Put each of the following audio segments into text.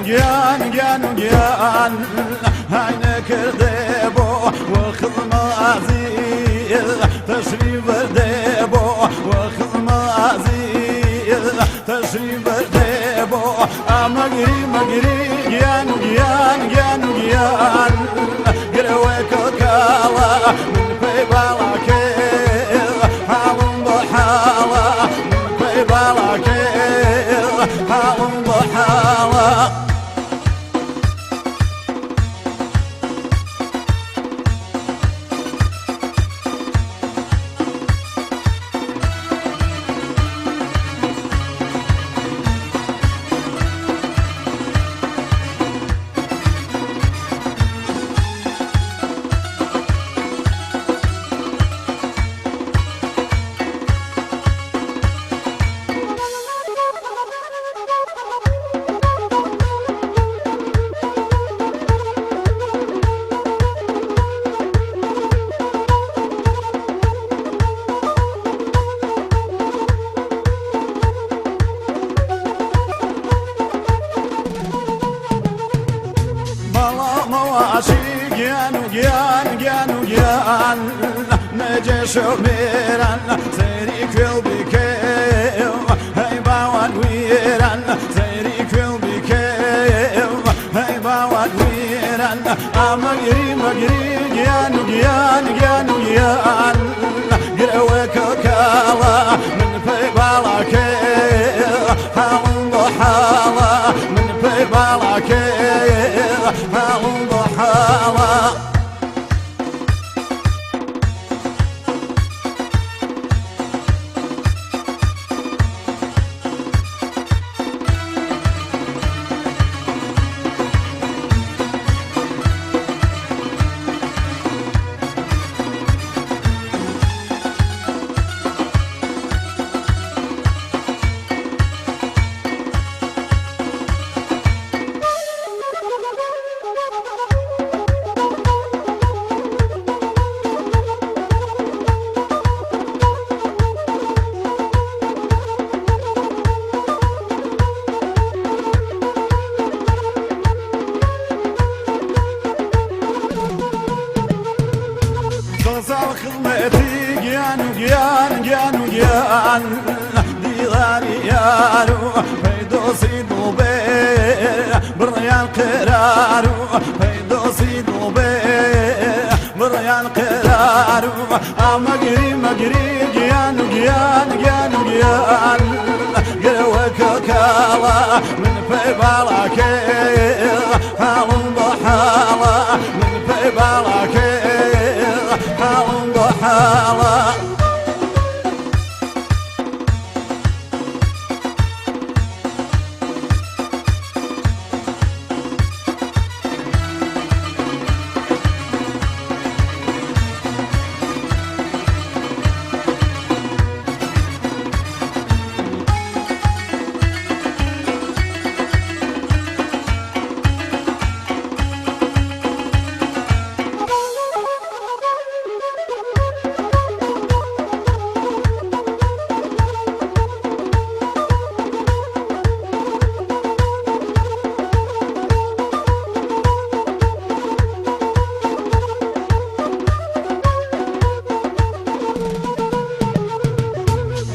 گیان هاینه کرده بو و خلمازی تشریف برده بو و خلمازی تشریف برده بو مگری گیان گروه کالا من پی بالا که حالم با حالا من پی بالا که حالم با حالا گیان نجش و میران سری کل بیکیم هی باوان ویران سری کل بیکیم هی باوان ویران مگری گیان گروه کالا من پی بالا که حالم با حالا من پی بالا که حالم با حالا صار خدمتي جيان ديواني يارو فيدوسي دوبي بريان قرارو فيدوسي دوبي بريان قرارو مجري جيان قروك كالا من في بالاك حالم بحالا من في بالاك حالم بحالا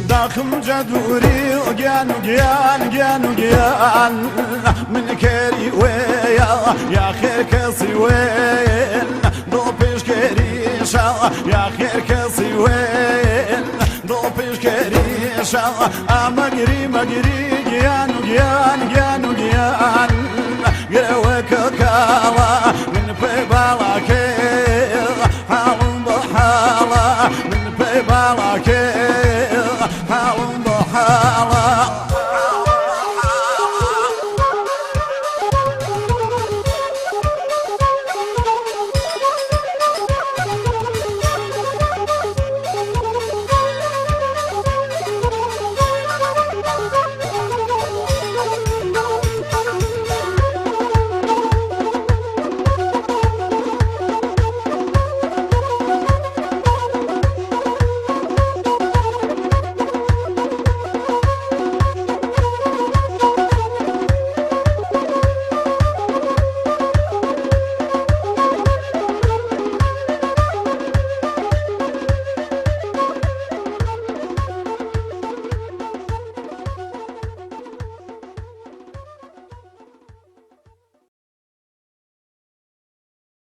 داخم جدوري وجان من كري ويا يا خير كسي وين دو بيش كريشا يا خير كسي وين دو بيش كريشا مجري جيان قروك